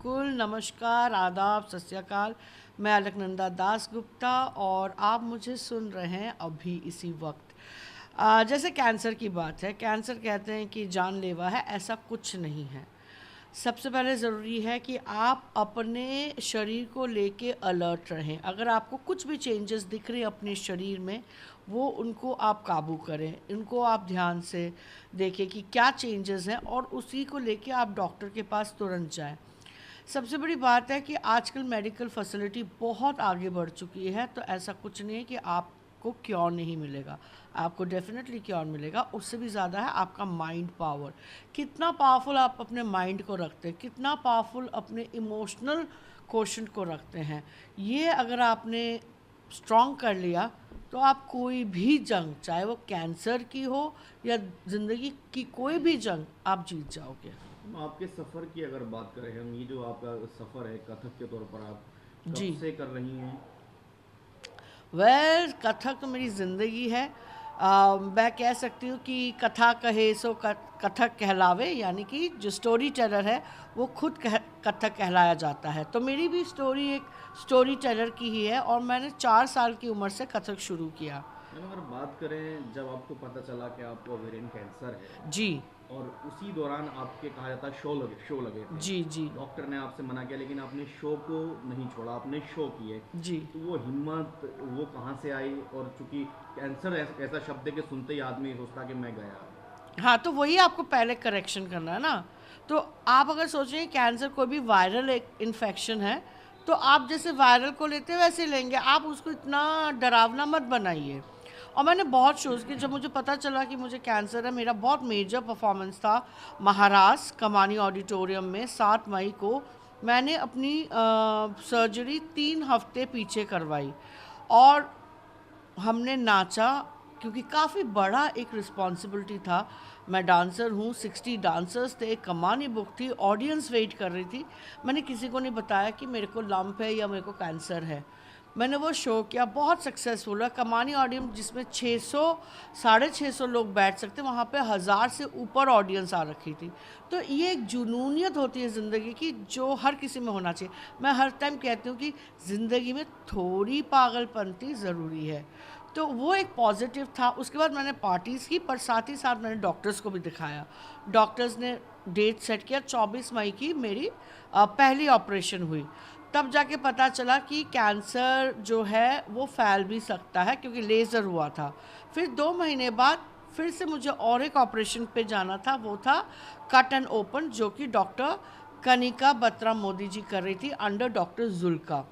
बिल्कुल, नमस्कार, आदाब, सत श्री अकाल। मैं अलकनंदा दास गुप्ता और आप मुझे सुन रहे हैं अभी इसी वक्त। जैसे कैंसर की बात है, कैंसर कहते हैं कि जानलेवा है, ऐसा कुछ नहीं है। सबसे पहले ज़रूरी है कि आप अपने शरीर को लेके अलर्ट रहें। अगर आपको कुछ भी चेंजेस दिख रहे हैं अपने शरीर में, वो उनको आप काबू करें, उनको आप ध्यान से देखें कि क्या चेंजेस हैं और उसी को लेके आप डॉक्टर के पास तुरंत जाएं। सबसे बड़ी बात है कि आजकल मेडिकल फैसिलिटी बहुत आगे बढ़ चुकी है, तो ऐसा कुछ नहीं है कि आपको क्योर नहीं मिलेगा। आपको डेफिनेटली क्योर मिलेगा। उससे भी ज़्यादा है आपका माइंड पावर। कितना पावरफुल आप अपने माइंड को रखते हैं, कितना पावरफुल अपने इमोशनल क्वोशंट को रखते हैं, ये अगर आपने स्ट्रॉन्ग कर लिया तो आप कोई भी जंग, चाहे वो कैंसर की हो या ज़िंदगी की कोई भी जंग, आप जीत जाओगे। आपके सफ़र की अगर बात करें हम, ये जो आपका सफ़र है कथक के तौर पर, आप कब जी, से कर रही हैं? कथक तो मेरी ज़िंदगी है। मैं कह सकती हूँ कि कथा कहे सो कथक कहलावे, यानी कि जो स्टोरी टेलर है वो खुद कथक कहलाया जाता है। तो मेरी भी स्टोरी एक स्टोरी टेलर की ही है और मैंने 4 साल की उम्र से कथक शुरू किया। मैम अगर बात करें, जब आपको पता चला कि आपको ओवेरियन कैंसर है जी और उसी दौरान आपके कहा जाता है शो लगे थे, जी जी डॉक्टर ने आपसे मना किया लेकिन आपने शो को नहीं छोड़ा, आपने शो किए, जी। तो वो हिम्मत वो कहाँ से आई? और चूंकि कैंसर ऐसा शब्द है कि सुनते ही आदमी सोचता कि मैं गया। हाँ, तो वही आपको पहले करेक्शन करना है ना। तो आप अगर सोचें कैंसर कोई भी वायरल एक इन्फेक्शन है, तो आप जैसे वायरल को लेते हैं वैसे लेंगे, आप उसको इतना डरावना मत बनाइए। और मैंने बहुत शोज़ किए। जब मुझे पता चला कि मुझे कैंसर है, मेरा बहुत मेजर परफॉर्मेंस था महाराष्ट्र कमानी ऑडिटोरियम में 7 मई को। मैंने अपनी सर्जरी 3 हफ्ते पीछे करवाई और हमने नाचा, क्योंकि काफ़ी बड़ा एक रिस्पॉन्सिबिलिटी था। मैं डांसर हूँ, 60 डांसर्स थे, कमानी बुक थी, ऑडियंस वेट कर रही थी। मैंने किसी को नहीं बताया कि मेरे को लंप है या मेरे को कैंसर है। मैंने वो शो किया, बहुत सक्सेसफुल है। कमानी ऑडियंस जिसमें 600 650 लोग बैठ सकते, वहाँ पे 1000 से ऊपर ऑडियंस आ रखी थी। तो ये एक जुनूनियत होती है ज़िंदगी की, जो हर किसी में होना चाहिए। मैं हर टाइम कहती हूँ कि ज़िंदगी में थोड़ी पागलपंती ज़रूरी है। तो वो एक पॉजिटिव था। उसके बाद मैंने पार्टीज़ की, पर साथ ही साथ मैंने डॉक्टर्स को भी दिखाया। डॉक्टर्स ने डेट सेट किया, 24 मई की मेरी पहली ऑपरेशन हुई। तब जाके पता चला कि कैंसर जो है वो फैल भी सकता है, क्योंकि लेज़र हुआ था। फिर 2 महीने बाद फिर से मुझे और एक ऑपरेशन पे जाना था, वो था कट एंड ओपन, जो कि डॉक्टर कनिका बत्रा मोदी जी कर रही थी अंडर डॉक्टर जुल्का।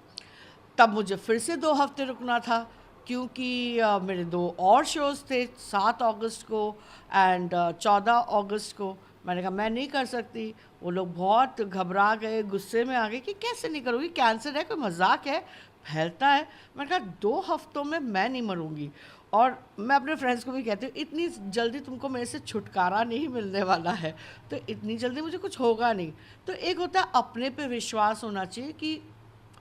तब मुझे फिर से 2 हफ्ते रुकना था, क्योंकि मेरे 2 और शोज़ थे, 7 अगस्त को एंड 14 अगस्त को। मैंने कहा मैं नहीं कर सकती। वो लोग बहुत घबरा गए, गुस्से में आ गए कि कैसे नहीं करूँगी, कैंसर है, कोई मजाक है, फैलता है। मैंने कहा 2 हफ्तों में मैं नहीं मरूँगी। और मैं अपने फ्रेंड्स को भी कहती हूँ इतनी जल्दी तुमको मेरे से छुटकारा नहीं मिलने वाला है, तो इतनी जल्दी मुझे कुछ होगा नहीं। तो एक होता है अपने पे विश्वास होना चाहिए कि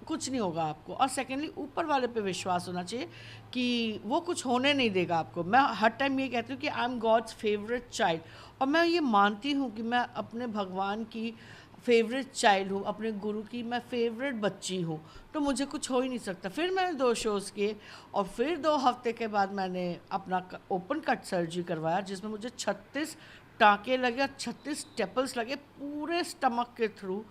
कुछ नहीं होगा आपको, और सेकेंडली ऊपर वाले पे विश्वास होना चाहिए कि वो कुछ होने नहीं देगा आपको। मैं हर टाइम ये कहती हूँ कि I am God's favourite child, और मैं ये मानती हूँ कि मैं अपने भगवान की फेवरेट चाइल्ड हूँ, अपने गुरु की मैं फेवरेट बच्ची हूँ। तो मुझे कुछ हो ही नहीं सकता। फिर मैंने 2 शोज़ किए और फिर 2 हफ्ते के बाद मैंने अपना ओपन कट सर्जरी करवाया, जिसमें मुझे 36 टाँके लगे और 36 स्टेपल्स लगे पूरे स्टमक के थ्रू।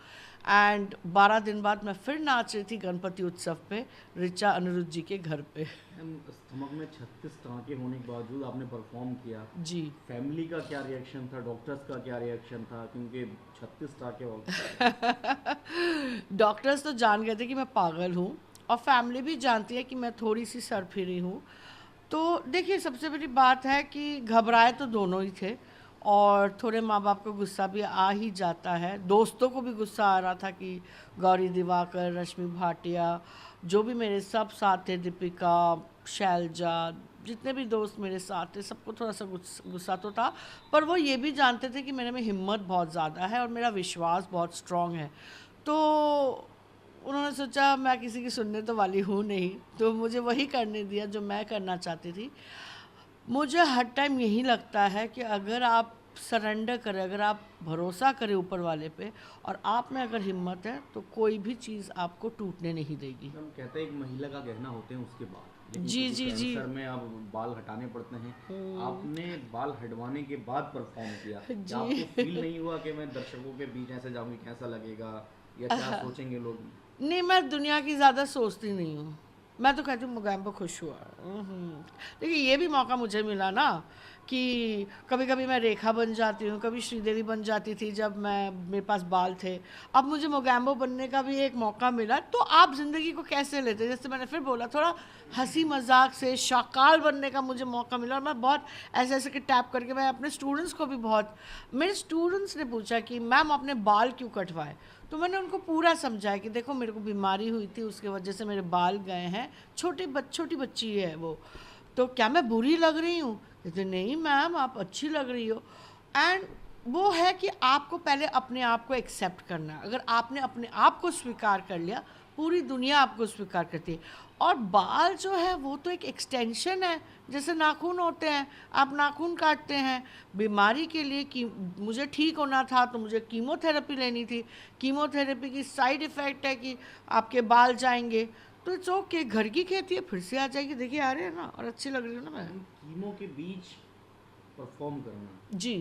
एंड 12 दिन बाद मैं फिर नाच रही थी गणपति उत्सव पे, ऋचा अनिरुद्ध जी के घर पे। मैम स्टमक में 36 टाँके होने के बावजूद आपने परफॉर्म किया, जी। फैमिली का क्या रिएक्शन था, डॉक्टर्स का क्या रिएक्शन था? क्योंकि 36 टाँके हो। डॉक्टर्स तो जान गए थे कि मैं पागल हूँ, और फैमिली भी जानती है कि मैं थोड़ी सी सरफिरी हूँ। तो देखिए, सबसे बड़ी बात है कि घबराए तो दोनों ही थे, और थोड़े माँ बाप को गुस्सा भी आ ही जाता है। दोस्तों को भी गुस्सा आ रहा था कि गौरी दिवाकर, रश्मि भाटिया, जो भी मेरे सब साथ थे, दीपिका, शैलजा, जितने भी दोस्त मेरे साथ थे, सबको थोड़ा सा गुस्सा तो था। पर वो ये भी जानते थे कि मेरे में हिम्मत बहुत ज़्यादा है और मेरा विश्वास बहुत स्ट्रॉन्ग है। तो उन्होंने सोचा मैं किसी की सुनने तो वाली हूँ नहीं, तो मुझे वही करने दिया जो मैं करना चाहती थी। मुझे हर टाइम यही लगता है कि अगर आप सरेंडर करें, अगर आप भरोसा करें ऊपर वाले पे और आप में अगर हिम्मत है तो कोई भी चीज़ आपको टूटने नहीं देगी। हम कहते हैं एक महिला का गहना होते हैं उसके बाल, लेकिन जी क्योंकि जी जी। कैंसर में अब बाल हटाने पड़ते हैं, आपने बाल हटवाने के बाद परफॉर्म किया, क्या आपको जी। फील नहीं हुआ कि मैं दर्शकों के बीच ऐसे जाऊंगी कैसा लगेगा या क्या सोचेंगे लोग? नहीं, मैं दुनिया की ज़्यादा सोचती नहीं हूँ। मैं तो कहती हूँ मोगैम्बो खुश हुआ। देखिए ये भी मौका मुझे मिला ना कि कभी कभी मैं रेखा बन जाती हूँ, कभी श्रीदेवी बन जाती थी जब मैं मेरे पास बाल थे। अब मुझे मोगैम्बो बनने का भी एक मौका मिला। तो आप ज़िंदगी को कैसे लेते हैं, जैसे मैंने फिर बोला, थोड़ा हंसी मजाक से शाकाल बनने का मुझे मौका मिला। और मैं बहुत ऐसे ऐसे के टैप करके मैं अपने स्टूडेंट्स को भी बहुत, मेरे स्टूडेंट्स ने पूछा कि मैम आपने बाल क्यों कटवाए, तो मैंने उनको पूरा समझाया कि देखो मेरे को बीमारी हुई थी, उसके वजह से मेरे बाल गए हैं। छोटी बच्ची है वो, तो क्या मैं बुरी लग रही हूँ? कहते नहीं मैम आप अच्छी लग रही हो। एंड वो है कि आपको पहले अपने आप को एक्सेप्ट करना है। अगर आपने अपने आप को स्वीकार कर लिया, पूरी दुनिया आपको स्वीकार करती है। और बाल जो है वो तो एक एक्सटेंशन है, जैसे नाखून होते हैं, आप नाखून काटते हैं बीमारी के लिए कि मुझे ठीक होना था तो मुझे कीमोथेरेपी लेनी थी। कीमोथेरेपी की साइड इफ़ेक्ट है कि आपके बाल जाएंगे, तो इट्स ओके, घर की खेती है, फिर से आ जाएगी। देखिए आ रहे हैं ना, और अच्छी लग रही हूँ ना मैं। कीमो के बीच परफॉर्म करना, जी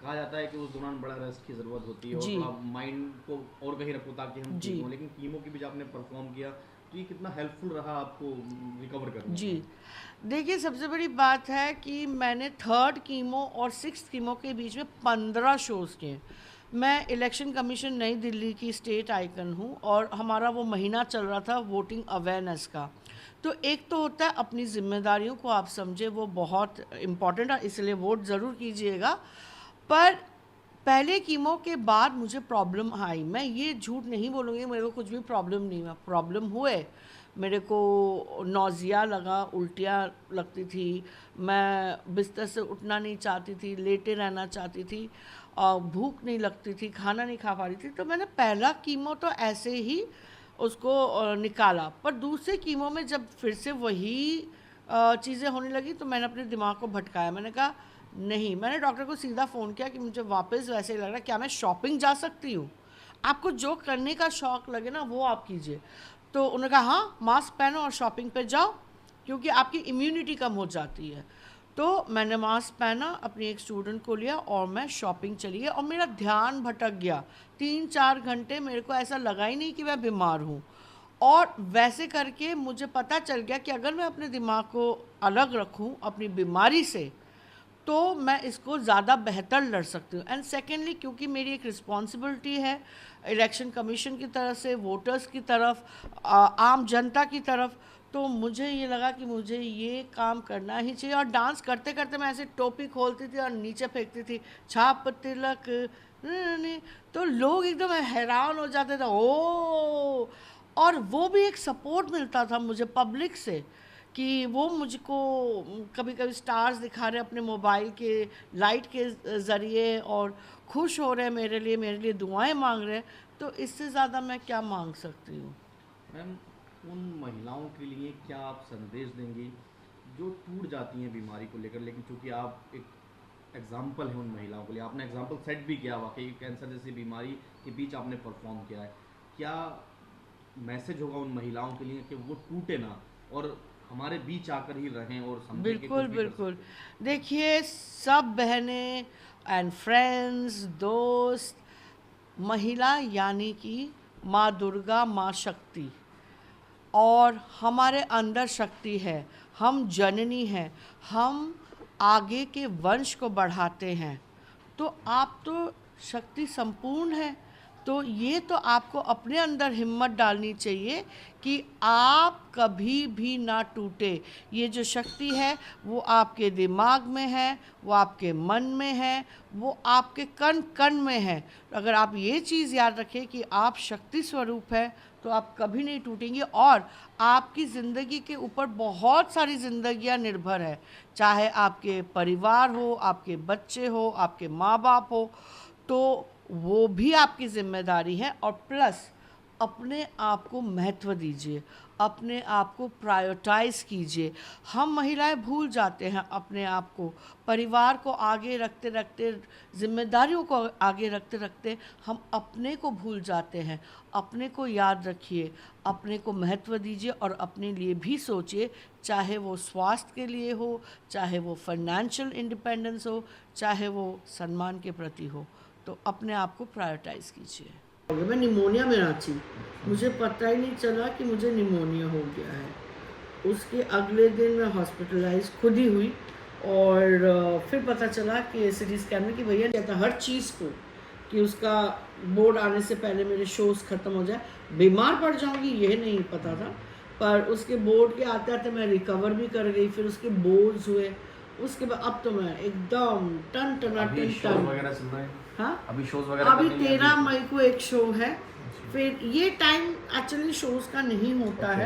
कहा जाता है कि उस दौरान बड़ा रेस्ट की ज़रूरत होती है और जी थोड़ा माइंड को और कहीं रखो ताकि हम जी ठीक हों, लेकिन कीमो के बीच आपने परफॉर्म किया, तो ये कितना हेल्पफुल रहा आपको रिकवर करने जी। में? देखिए सबसे बड़ी बात है कि मैंने थर्ड कीमो और सिक्स्थ कीमो के बीच में 15 शोज़ किए। मैं इलेक्शन कमीशन नई दिल्ली की स्टेट आइकन हूँ और हमारा वो महीना चल रहा था वोटिंग अवेयरनेस का। तो एक तो होता है अपनी जिम्मेदारियों को आप समझे, वो बहुत इम्पॉर्टेंट है, इसलिए वोट ज़रूर कीजिएगा। पर पहले कीमो के बाद मुझे प्रॉब्लम आई, मैं ये झूठ नहीं बोलूँगी मेरे को कुछ भी प्रॉब्लम नहीं हुआ, प्रॉब्लम हुए। मेरे को नौजिया लगा, उल्टियाँ लगती थी, मैं बिस्तर से उठना नहीं चाहती थी, लेटे रहना चाहती थी, और भूख नहीं लगती थी, खाना नहीं खा पा रही थी। तो मैंने पहला कीमो तो ऐसे ही उसको निकाला। पर दूसरे कीमो में जब फिर से वही चीज़ें होने लगी तो मैंने अपने दिमाग को भटकाया। मैंने कहा नहीं, मैंने डॉक्टर को सीधा फ़ोन किया कि मुझे वापस वैसे ही लग रहा है, क्या मैं शॉपिंग जा सकती हूँ? आपको जो करने का शौक़ लगे ना वो आप कीजिए। तो उन्होंने कहा हाँ मास्क पहनो और शॉपिंग पे जाओ, क्योंकि आपकी इम्यूनिटी कम हो जाती है। तो मैंने मास्क पहना, अपनी एक स्टूडेंट को लिया और मैं शॉपिंग चली गई। और मेरा ध्यान भटक गया 3-4 घंटे, मेरे को ऐसा लगा ही नहीं कि मैं बीमार हूँ। और वैसे करके मुझे पता चल गया कि अगर मैं अपने दिमाग को अलग रखूँ अपनी बीमारी से तो मैं इसको ज़्यादा बेहतर लड़ सकती हूँ। एंड सेकेंडली क्योंकि मेरी एक रिस्पॉन्सिबिलिटी है इलेक्शन कमीशन की तरफ से, वोटर्स की तरफ, आम जनता की तरफ, तो मुझे ये लगा कि मुझे ये काम करना ही चाहिए। और डांस करते करते मैं ऐसे टोपी खोलती थी और नीचे फेंकती थी, छाप तिलक न, तो लोग एकदम हैरान हो जाते थे, ओ। और वो भी एक सपोर्ट मिलता था मुझे पब्लिक से कि वो मुझको कभी कभी स्टार्स दिखा रहे अपने मोबाइल के लाइट के ज़रिए और खुश हो रहे हैं मेरे लिए दुआएं मांग रहे हैं। तो इससे ज़्यादा मैं क्या मांग सकती हूँ? मैम, उन महिलाओं के लिए क्या आप संदेश देंगी जो टूट जाती हैं बीमारी को लेकर, लेकिन चूंकि आप एक एग्जाम्पल हैं उन महिलाओं के लिए, आपने एग्जाम्पल सेट भी किया, वाकई कैंसर जैसी बीमारी के बीच आपने परफॉर्म किया है, क्या मैसेज होगा उन महिलाओं के लिए कि वो टूटे ना और हमारे बीच आकर ही रहें और समझें कि बिल्कुल कुछ भी कर बिल्कुल। सकते हैं? देखिए सब बहनें एंड फ्रेंड्स, दोस्त, महिला यानी कि माँ दुर्गा, माँ शक्ति, और हमारे अंदर शक्ति है, हम जननी हैं, हम आगे के वंश को बढ़ाते हैं। तो आप तो शक्ति संपूर्ण है। तो ये तो आपको अपने अंदर हिम्मत डालनी चाहिए कि आप कभी भी ना टूटे। ये जो शक्ति है वो आपके दिमाग में है, वो आपके मन में है, वो आपके कण कण में है। अगर आप ये चीज़ याद रखें कि आप शक्ति स्वरूप है तो आप कभी नहीं टूटेंगे। और आपकी ज़िंदगी के ऊपर बहुत सारी ज़िंदगियाँ निर्भर है, चाहे आपके परिवार हो, आपके बच्चे हो, आपके माँ बाप हो, तो वो भी आपकी जिम्मेदारी है। और प्लस अपने आप को महत्व दीजिए, अपने आप को प्रायोरिटाइज कीजिए। हम महिलाएं भूल जाते हैं अपने आप को, परिवार को आगे रखते रखते, जिम्मेदारियों को आगे रखते रखते हम अपने को भूल जाते हैं। अपने को याद रखिए, अपने को महत्व दीजिए और अपने लिए भी सोचिए, चाहे वो स्वास्थ्य के लिए हो, चाहे वो फाइनेंशियल इंडिपेंडेंस हो, चाहे वो सम्मान के प्रति हो। तो अपने आप को प्रायोरिटाइज कीजिए। मैं निमोनिया में थी, मुझे पता ही नहीं चला कि मुझे निमोनिया हो गया है। उसके अगले दिन मैं हॉस्पिटलाइज खुद ही हुई और फिर पता चला कि सिटी स्कैन में कि भैया कहता हर चीज़ को कि उसका बोर्ड आने से पहले मेरे शोज़ ख़त्म हो जाए, बीमार पड़ जाऊंगी ये नहीं पता था, पर उसके बोर्ड के आते आते मैं रिकवर भी कर गई। फिर उसके बोर्ड्स हुए, उसके बाद अब तो मैं एकदम टन वगैरह चल रहा है। हाँ, अभी शोज वगैरह अभी करनी है 13 मई को एक शो है। फिर ये टाइम एक्चुअली शोज़ का नहीं होता है।